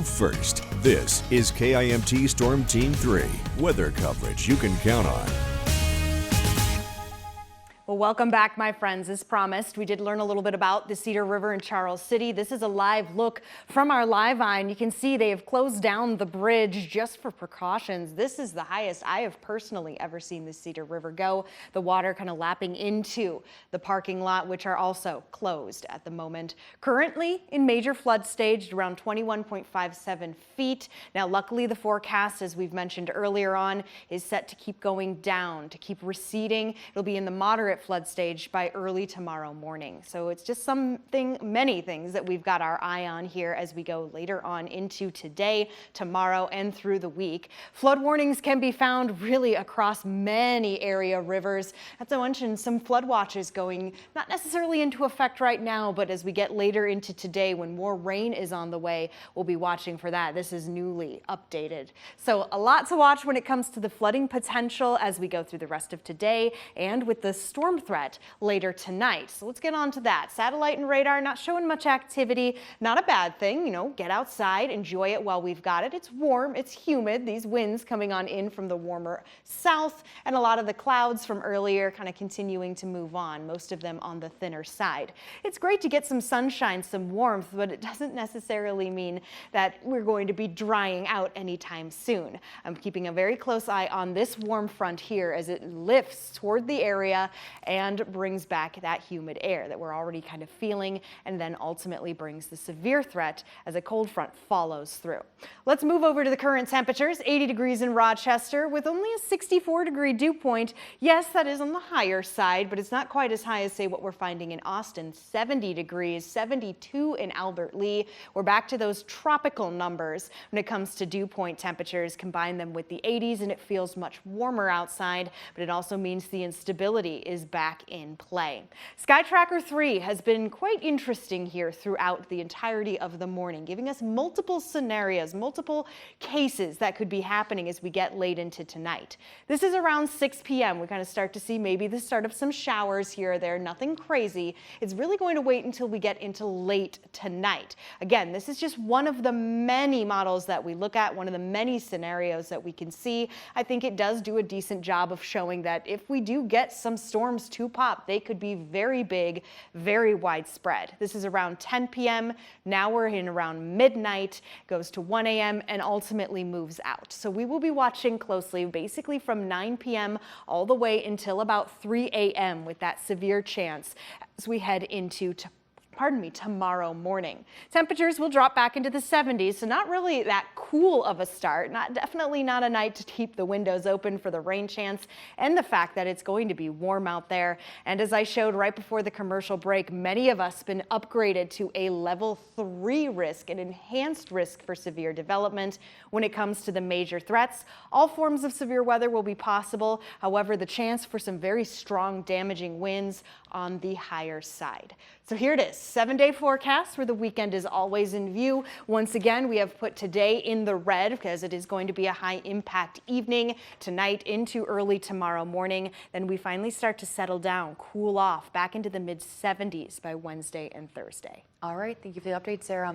first. This is KIMT Storm Team 3, weather coverage you can count on. Well, welcome back, my friends. As promised, we did learn a little bit about the Cedar River in Charles City. This is a live look from our live eye. You can see they have closed down the bridge just for precautions. This is the highest I have personally ever seen the Cedar River go. The water kind of lapping into the parking lot, which are also closed at the moment. Currently in major flood stage, around 21.57 feet. Now, luckily, the forecast, as we've mentioned earlier on, is set to keep going down, to keep receding. It'll be in the moderate flood stage by early tomorrow morning. So it's just many things that we've got our eye on here as we go later on into today, tomorrow, and through the week. Flood warnings can be found really across many area rivers. As I mentioned, some flood watches going not necessarily into effect right now, but as we get later into today when more rain is on the way, we'll be watching for that. This is newly updated. So a lot to watch when it comes to the flooding potential as we go through the rest of today and with the storm threat later tonight. So let's get on to that. Satellite and radar not showing much activity. Not a bad thing, get outside, enjoy it while we've got it. It's warm, it's humid. These winds coming on in from the warmer south and a lot of the clouds from earlier kind of continuing to move on, most of them on the thinner side. It's great to get some sunshine, some warmth, but it doesn't necessarily mean that we're going to be drying out anytime soon. I'm keeping a very close eye on this warm front here as it lifts toward the area and brings back that humid air that we're already kind of feeling, and then ultimately brings the severe threat as a cold front follows through. Let's move over to the current temperatures. 80 degrees in Rochester with only a 64-degree dew point. Yes, that is on the higher side, but it's not quite as high as, say, what we're finding in Austin. 70 degrees, 72 in Albert Lea. We're back to those tropical numbers when it comes to dew point temperatures. Combine them with the 80s and it feels much warmer outside, but it also means the instability is back in play. Sky Tracker 3 has been quite interesting here throughout the entirety of the morning, giving us multiple scenarios, multiple cases that could be happening as we get late into tonight. This is around 6 p.m. We kind of start to see maybe the start of some showers here or there, nothing crazy. It's really going to wait until we get into late tonight. Again, this is just one of the many models that we look at, one of the many scenarios that we can see. I think it does do a decent job of showing that if we do get some storms to pop, they could be very big, very widespread. This is around 10 p.m. Now we're in around midnight, goes to 1 a.m. and ultimately moves out. So we will be watching closely basically from 9 p.m. all the way until about 3 a.m. with that severe chance as we head into tomorrow morning. Temperatures will drop back into the 70s, so not really that cool of a start. Definitely not a night to keep the windows open for the rain chance and the fact that it's going to be warm out there. And as I showed right before the commercial break, many of us been upgraded to a level 3 risk, an enhanced risk for severe development when it comes to the major threats. All forms of severe weather will be possible. However, the chance for some very strong damaging winds on the higher side. So here it is, 7-day forecast where the weekend is always in view. Once again, we have put today in the red because it is going to be a high impact evening tonight into early tomorrow morning. Then we finally start to settle down, cool off back into the mid 70s by Wednesday and Thursday. All right, thank you for the update, Sarah.